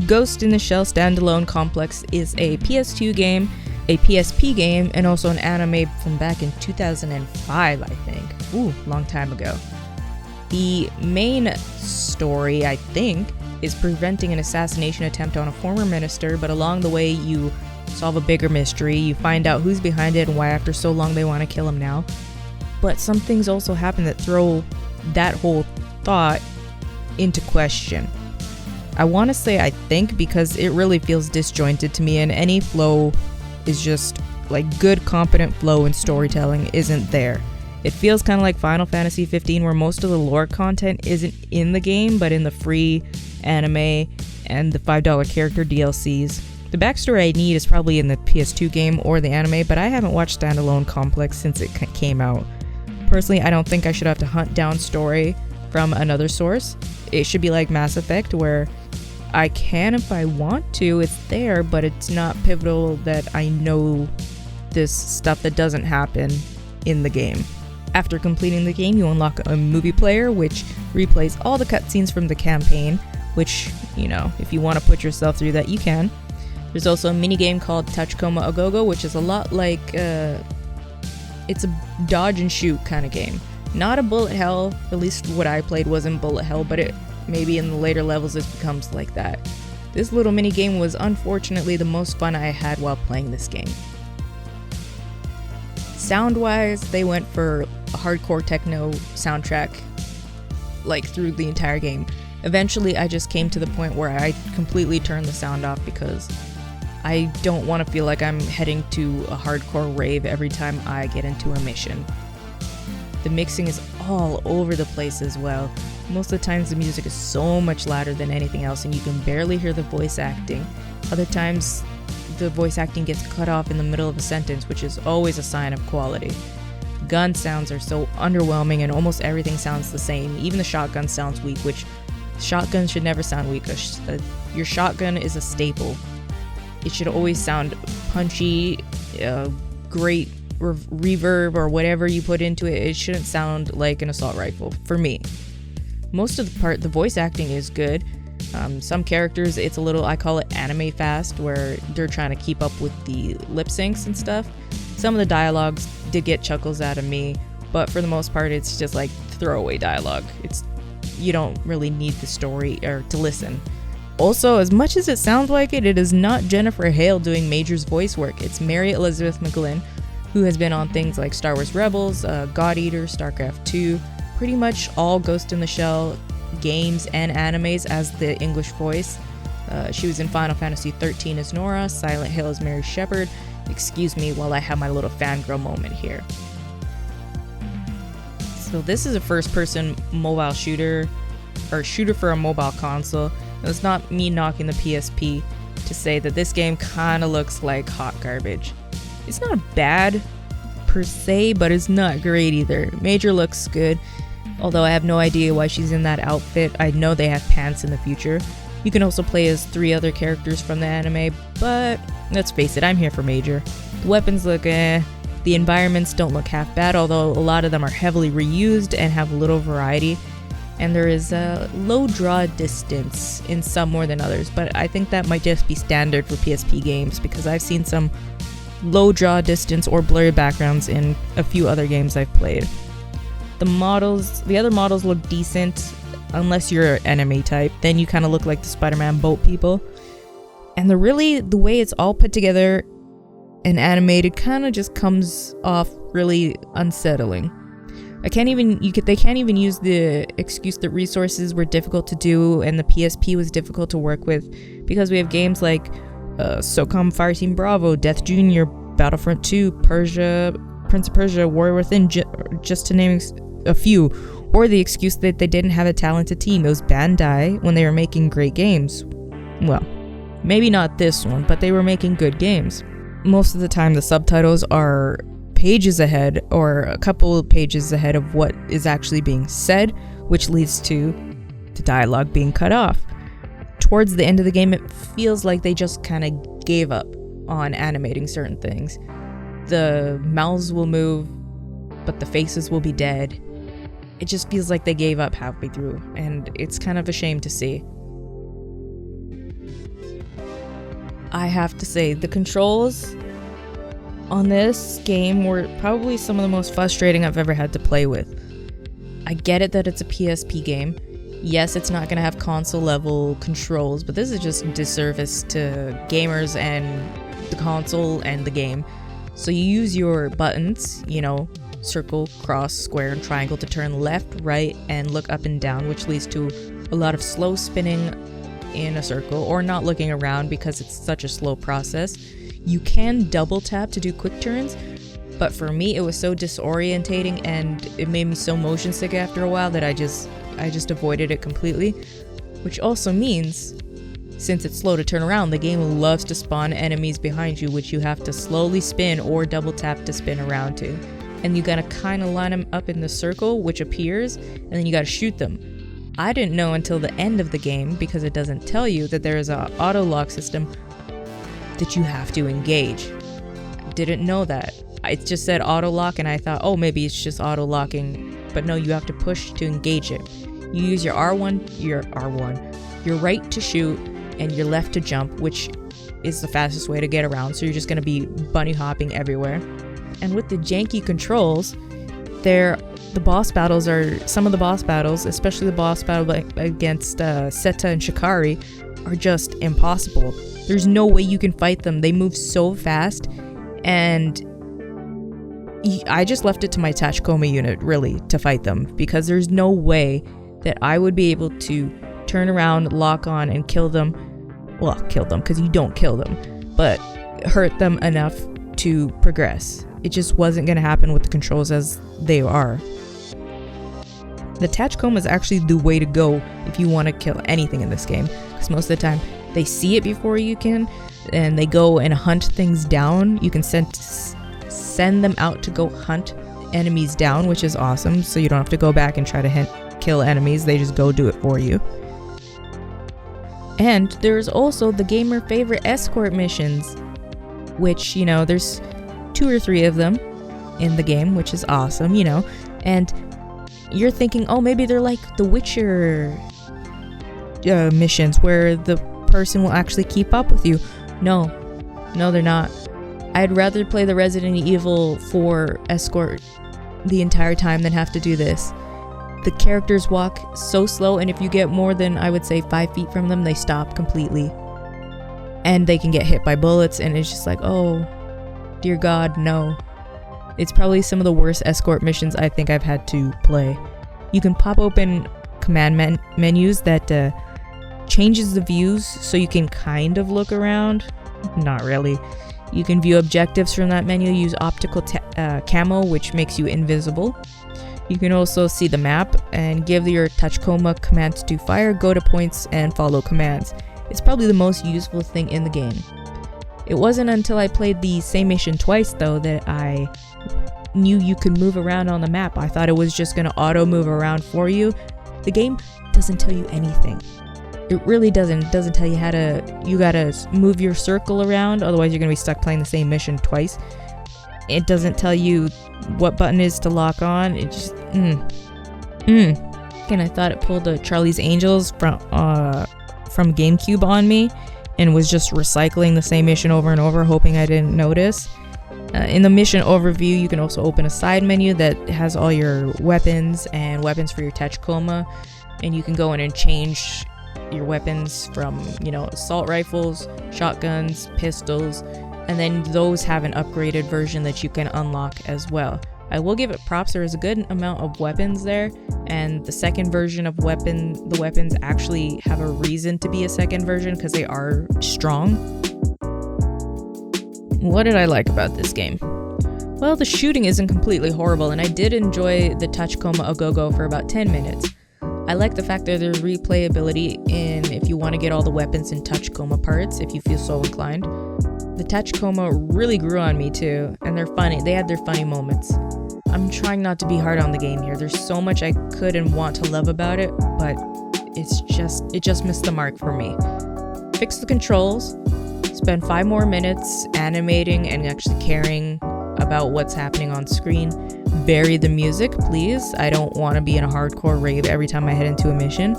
Ghost in the Shell Standalone Complex is a PS2 game, a PSP game, and also an anime from back in 2005, I think. Ooh, long time ago. The main story, I think, is preventing an assassination attempt on a former minister, but along the way you solve a bigger mystery, you find out who's behind it and why after so long they want to kill him now. But some things also happen that throw that whole thought into question. I want to say I think because it really feels disjointed to me, and any flow is just like good, competent flow and storytelling isn't there. It feels kind of like Final Fantasy 15, where most of the lore content isn't in the game, but in the free anime and the $5 character DLCs. The backstory I need is probably in the PS2 game or the anime, but I haven't watched Standalone Complex since it came out. Personally, I don't think I should have to hunt down story from another source. It should be like Mass Effect, where I can if I want to, it's there, but it's not pivotal that I know this stuff that doesn't happen in the game. After completing the game, you unlock a movie player, which replays all the cutscenes from the campaign, which, you know, if you want to put yourself through that, you can. There's also a minigame called Touch Coma Agogo, which is a lot like, it's a dodge and shoot kind of game. Not a bullet hell, at least what I played wasn't bullet hell, but it maybe in the later levels it becomes like that. This little minigame was unfortunately the most fun I had while playing this game. Sound-wise, they went for a hardcore techno soundtrack, like through the entire game. Eventually, I just came to the point where I completely turned the sound off because I don't want to feel like I'm heading to a hardcore rave every time I get into a mission. The mixing is all over the place as well. Most of the times the music is so much louder than anything else and you can barely hear the voice acting. Other times the voice acting gets cut off in the middle of a sentence, which is always a sign of quality. Gun sounds are so underwhelming and almost everything sounds the same. Even the shotgun sounds weak, which shotguns should never sound weak. Your shotgun is a staple. It should always sound punchy, great reverb or whatever you put into it. It shouldn't sound like an assault rifle, for me. Most of the voice acting is good. Some characters, it's a little, I call it anime fast, where they're trying to keep up with the lip syncs and stuff. Some of the dialogues did get chuckles out of me, but for the most part, it's just like throwaway dialogue. You don't really need the story or to listen. Also, as much as it sounds like it is not Jennifer Hale doing Major's voice work. It's Mary Elizabeth McGlynn, who has been on things like Star Wars Rebels, God Eater, StarCraft 2, pretty much all Ghost in the Shell games and animes as the English voice. She was in Final Fantasy 13 as Nora, Silent Hill as Mary Shepard. Excuse me while I have my little fangirl moment here. So this is a first-person mobile shooter, or shooter for a mobile console. It's not me knocking the PSP to say that this game kind of looks like hot garbage. It's not bad per se, but it's not great either. Major looks good, although I have no idea why she's in that outfit. I know they have pants in the future. You can also play as 3 other characters from the anime, but let's face it, I'm here for Major. The weapons look eh. The environments don't look half bad, although a lot of them are heavily reused and have little variety. And there is a low draw distance in some more than others, but I think that might just be standard for PSP games because I've seen some low draw distance or blurry backgrounds in a few other games I've played. The other models look decent, unless you're enemy type, then you kind of look like the Spider-Man boat people. And the way it's all put together and animated kind of just comes off really unsettling. They can't even use the excuse that resources were difficult to do and the PSP was difficult to work with, because we have games like SOCOM Fireteam Bravo, Death Jr., Battlefront 2, Prince of Persia, Warrior Within, just to name a few, or the excuse that they didn't have a talented team. It was Bandai when they were making great games. Well, maybe not this one, but they were making good games. Most of the time the subtitles are pages ahead or a couple of pages ahead of what is actually being said, which leads to the dialogue being cut off. Towards the end of the game, it feels like they just kind of gave up on animating certain things. The mouths will move, but the faces will be dead. It just feels like they gave up halfway through, and it's kind of a shame to see. I have to say, the controls on this game were probably some of the most frustrating I've ever had to play with. I get it that it's a PSP game. Yes, it's not going to have console level controls, but this is just a disservice to gamers and the console and the game. So you use your buttons, circle, cross, square, and triangle to turn left, right, and look up and down, which leads to a lot of slow spinning in a circle or not looking around because it's such a slow process. You can double tap to do quick turns, but for me it was so disorientating and it made me so motion sick after a while that I just avoided it completely, which also means since it's slow to turn around, the game loves to spawn enemies behind you, which you have to slowly spin or double tap to spin around to. And you gotta kind of line them up in the circle, which appears, and then you gotta shoot them. I didn't know until the end of the game, because it doesn't tell you, that there is an auto lock system that you have to engage. I didn't know that. It just said auto lock, and I thought, oh, maybe it's just auto locking. But no, you have to push to engage it. You use your your right to shoot, and your left to jump, which is the fastest way to get around. So you're just gonna be bunny hopping everywhere. And with the janky controls, the boss battles are some of the boss battles, especially the boss battle against Seta and Shikari, are just impossible. There's no way you can fight them. They move so fast, and I just left it to my Tachikoma unit really to fight them, because there's no way that I would be able to turn around, lock on, and kill them. Well, kill them, because you don't kill them, but hurt them enough to progress. It just wasn't going to happen with the controls as they are. The Tachikoma is actually the way to go if you want to kill anything in this game, because most of the time they see it before you can, and they go and hunt things down. You can send them out to go hunt enemies down, which is awesome, so you don't have to go back and try to kill enemies. They just go do it for you. And there's also the gamer favorite escort missions, which, there's 2 or 3 of them in the game, which is awesome, and you're thinking, oh, maybe they're like the Witcher missions where the person will actually keep up with you. No, they're not. I'd rather play the Resident Evil 4 escort the entire time than have to do this. The characters walk so slow, and if you get more than, I would say, 5 feet from them, they stop completely. And they can get hit by bullets, and it's just like, oh, dear God, no. It's probably some of the worst escort missions I think I've had to play. You can pop open command menus that changes the views so you can kind of look around. Not really. You can view objectives from that menu, use optical camo, which makes you invisible. You can also see the map and give your Tachikoma commands to fire, go to points, and follow commands. It's probably the most useful thing in the game. It wasn't until I played the same mission twice, though, that I knew you could move around on the map. I thought it was just going to auto move around for you. The game doesn't tell you anything. It really doesn't. It doesn't tell you you gotta move your circle around, otherwise you're going to be stuck playing the same mission twice. It doesn't tell you what button is to lock on. It just, Again, I thought it pulled a Charlie's Angels from GameCube on me, and was just recycling the same mission over and over, hoping I didn't notice. In the mission overview, you can also open a side menu that has all your weapons and weapons for your Tachikoma, and you can go in and change your weapons from, assault rifles, shotguns, pistols, and then those have an upgraded version that you can unlock as well. I will give it props, there is a good amount of weapons there, and the second version of the weapons actually have a reason to be a second version because they are strong. What did I like about this game? Well, the shooting isn't completely horrible, and I did enjoy the Tachikoma Agogo for about 10 minutes. I like the fact that there's replayability in if you want to get all the weapons and Tachikoma parts, if you feel so inclined. The Tachikoma really grew on me too, and they're funny. They had their funny moments. I'm trying not to be hard on the game here. There's so much I could and want to love about it, but it just missed the mark for me. Fix the controls, spend 5 more minutes animating and actually caring about what's happening on screen. Vary the music, please. I don't want to be in a hardcore rave every time I head into a mission.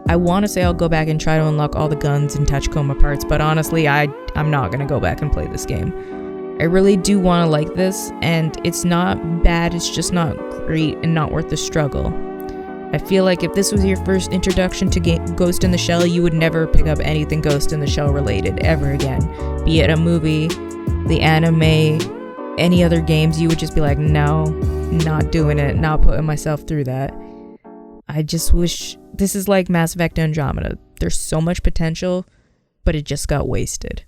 I want to say I'll go back and try to unlock all the guns and Tachikoma parts, but honestly, I'm not going to go back and play this game. I really do want to like this, and it's not bad, it's just not great and not worth the struggle. I feel like if this was your first introduction to Ghost in the Shell, you would never pick up anything Ghost in the Shell related ever again. Be it a movie, the anime, any other games, you would just be like, no, not doing it, not putting myself through that. I just wish, this is like Mass Effect Andromeda. There's so much potential, but it just got wasted.